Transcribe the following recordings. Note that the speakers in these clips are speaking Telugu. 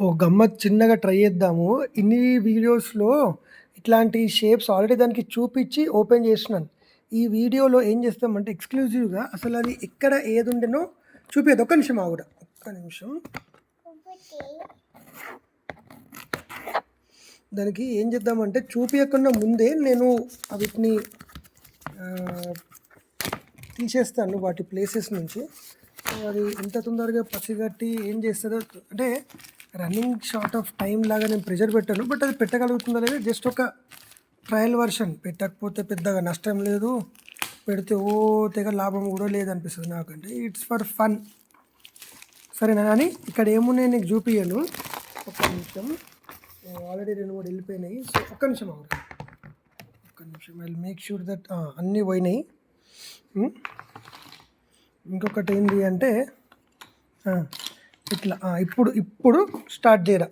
ఓ గమ్మత్ చిన్నగా ట్రై చేద్దాము. ఇన్ని వీడియోస్‌లో ఇట్లాంటి షేప్స్ ఆల్రెడీ దానికి చూపిచ్చి ఓపెన్ చేసినాను. ఈ వీడియోలో ఏం చేస్తామంటే ఎక్స్‌క్లూజివ్‌గా అసలది ఎక్కడ ఏదుండెనో చూపియద్దు. ఒక్క నిమిషం ఆగురా. ఒక్క నిమిషం. దానికి ఏం చేద్దామంటే చూపియకుండా ముందే నేను వీటిని తీసేస్తాను వాటి ప్లేసెస్ నుంచి. సో అది ఎంత తొందరగా పసిగట్టి ఏం చేస్తదో అంటే రన్నింగ్ షార్ట్ ఆఫ్ టైం లాగా నేను ప్రెషర్ పెట్టాను. బట్ అది పెట్టగలుగుతుందో లేదో జస్ట్ ఒక ట్రయల్ వర్షన్. పెట్టకపోతే పెద్దగా నష్టం లేదు, పెడితే ఓ తెగ లాభం కూడా లేదనిపిస్తుంది నాకంటే. It's for fun. సరేనా అని ఇక్కడ ఏమున్నాయి నీకు చూపియను. ఒక్క నిమిషం. ఆల్రెడీ 2-3 వెళ్ళిపోయినాయి. సో ఒక్క నిమిషం అవును, ఒక్క నిమిషం. I will make sure that అన్నీ పోయినాయి. ఇంకొకటి ఏంటి అంటే ఇట్లా ఇప్పుడు స్టార్ట్ చేయరా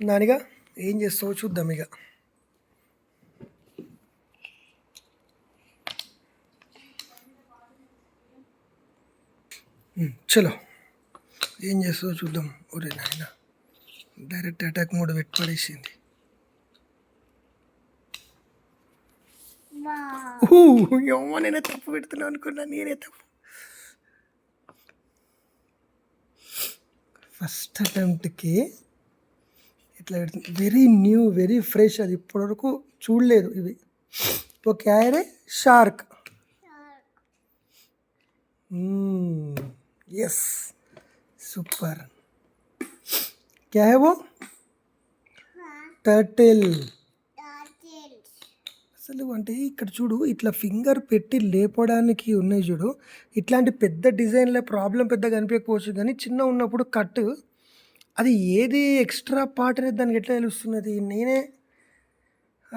దానిగా ఏం చేస్తావో చూద్దాం ఇక. చలో ఏం చేస్తావో చూద్దాం. ఒరే నాయన డైరెక్ట్ అటాక్ మోడ్ పెట్టి పడేసింది. ఏమో నేనే తప్పు పెడుతున్నాను అనుకున్నా. నేనే తప్పు. ఫస్ట్ అటెంప్ట్కి ఇట్లా పెడుతుంది. Very new, very fresh. అది ఇప్పటివరకు చూడలేదు ఇవి. ఓకే ఆయరే షార్క్. Yes super. क्या है वो? టర్టిల్. అసలు అంటే ఇక్కడ చూడు, ఇట్లా ఫింగర్ పెట్టి లేపడానికి ఉన్నాయి చూడు. ఇట్లాంటి పెద్ద డిజైన్లో ప్రాబ్లం పెద్దగా అనిపించకపోవచ్చు, కానీ చిన్న ఉన్నప్పుడు కట్ అది ఏది ఎక్స్ట్రా పార్ట్ అనేది దానికి ఎట్లా తెలుస్తున్నది? నేనే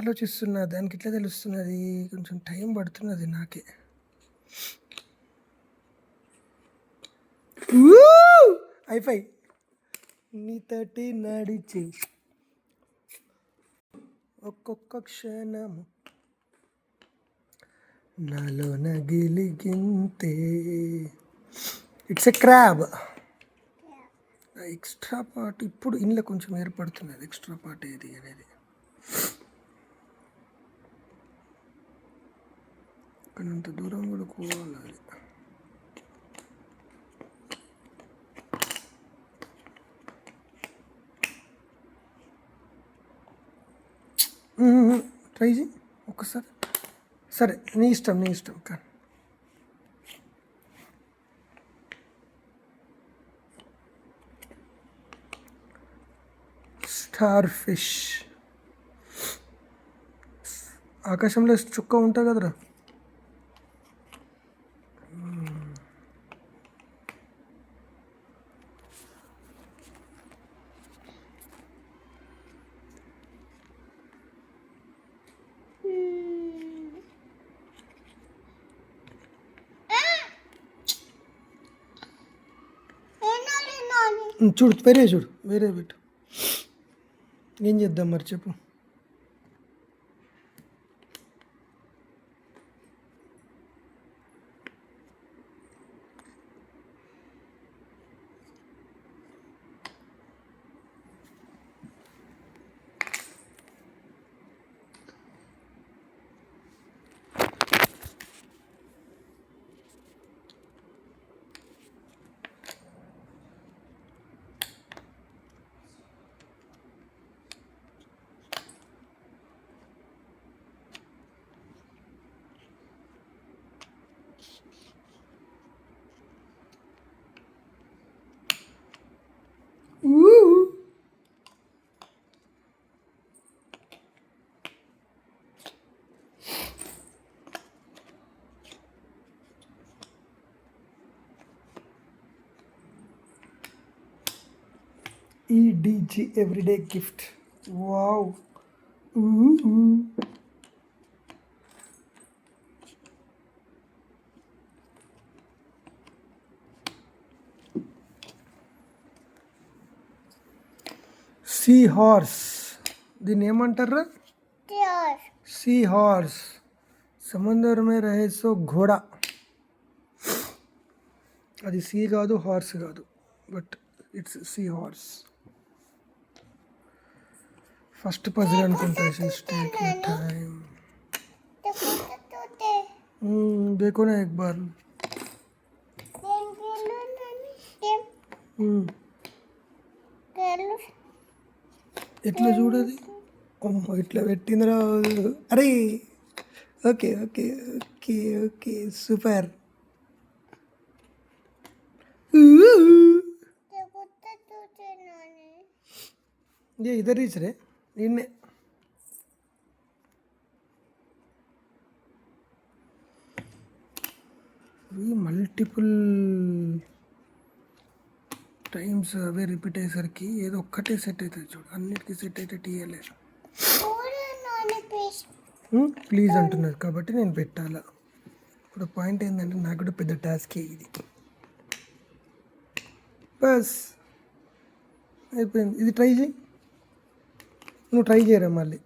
ఆలోచిస్తున్నా దానికి ఎట్లా తెలుస్తున్నది. కొంచెం టైం పడుతున్నది నాకే. అయిపోయి నీతోటి నడిచి ఒక్కొక్క క్షణము నాలో నగిలిగింతే. It's a crab. Extra part ఇప్పుడు ఇంట్లో కొంచెం ఏర్పడుతున్నది. ఎక్స్ట్రా పార్ట్ ఏది అనేది కొంత దూరం కూడా పోవాలి. ట్రై చేయి ఒక్కసారి. సరే నీ ఇష్టం కానీ స్టార్ ఫిష్. ఆకాశంలో చుక్క ఉంటుంది కదరా. చూడు వేరే పెట్టు. ఏం చేద్దాం మరి చెప్పు. EDG everyday gift. Wow. See horse. దీన్ని ఏమంటారా? See horse. సముద్రం మే రహే సో ఘోడా. అది సీ కాదు, హార్స్ కాదు, but it's sea horse. First puzzle అనుకుంటా. She's taking time. देखो ना एक बार. ఎట్లా చూడది? అమ్మో ఇట్లా పెట్టిందిరా. అరే okay okay okay okay super. ये इधर रीच रे इन्ने మల్టిపుల్ టైమ్స్ అవే రిపీట్ అయ్యేసరికి ఏదో ఒక్కటే సెట్ అవుతుంది చూడు. అన్నిటికీ సెట్ అయితే టీయలే. ప్లీజ్ అంటున్నారు కాబట్టి నేను పెట్టాలా. ఇప్పుడు పాయింట్ ఏంటంటే నాకు కూడా పెద్ద టాస్కే ఇది. బస్ అయిపోయింది. ఇది ట్రై చేయి. నువ్వు ట్రై చేయరా మళ్ళీ.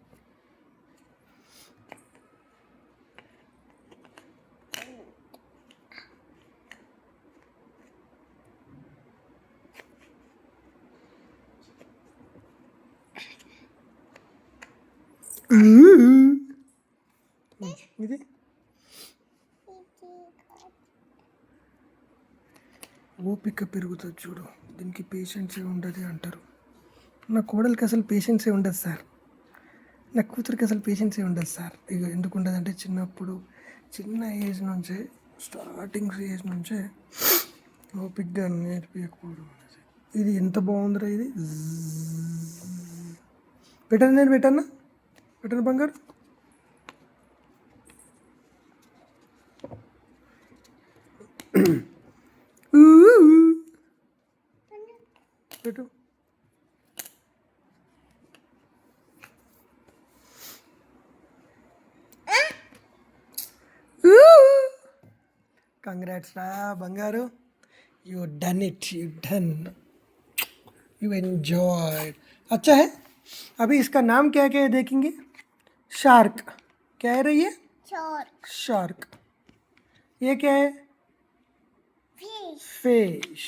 ఇది ఓపిక పెరుగుతుంది చూడు. దీనికి పేషెన్సే ఉండదు అంటారు. నా కోడలికి అసలు పేషెన్సే ఉండదు సార్. నా కూతురికి అసలు పేషెన్సే ఉండదు సార్. ఇక ఎందుకు ఉండదు అంటే చిన్నప్పుడు చిన్న ఏజ్ నుంచే స్టార్టింగ్ ఏజ్ నుంచే ఓపిక్గా నేర్పించకూడదు. ఇది ఎంత బాగుందిరా. ఇది పెట్టను, నేను పెట్టను బంగారు. పెట్టు. कंग्रेट्स रा बंगारू. You done it. You done. You enjoyed. अच्छा है. अभी इसका नाम क्या क्या है देखेंगे. शार्क. क्या है रही है? शार्क. ये क्या है? फिश.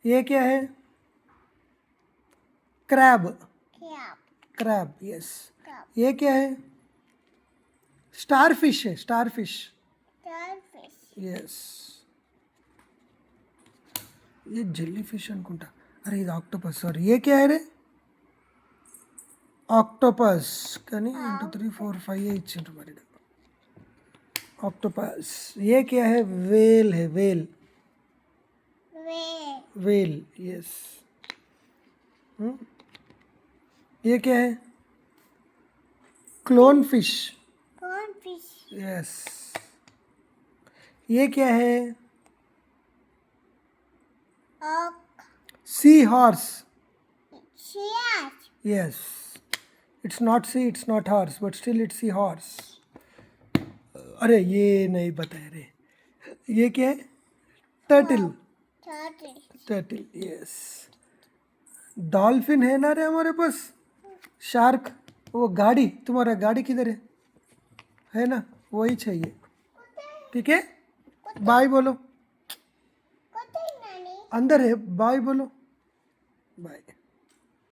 ये क्या है? क्रैब. यस. ये क्या है? स्टारफिश है. स्टारफिश. यस. ये जेली फिश अनुకుంటా. अरे ఇది ఆక్టోపస్. సారీ. ये क्या है रे? ऑक्टोपस. కానీ 1 2 3 4 5 ఇచ్చిండ్రు మరి. ऑक्टोपस. ये क्या है? वेल है. वेल. यस. ये क्या है? Clone fish. यस. ये क्या है? Sea horse. Yes. It's not sea, it's not horse, but still it's sea horse. अरे ये नहीं बताया रे. ये क्या है? टर्टल. यस. डॉल्फिन है ना रे हमारे पास. शार्क. वो गाड़ी, तुम्हारा गाड़ी किधर है ना? वही चाहिए. ठीक है. बाय बोलो. अंदर है. बाय बोलो. बाय.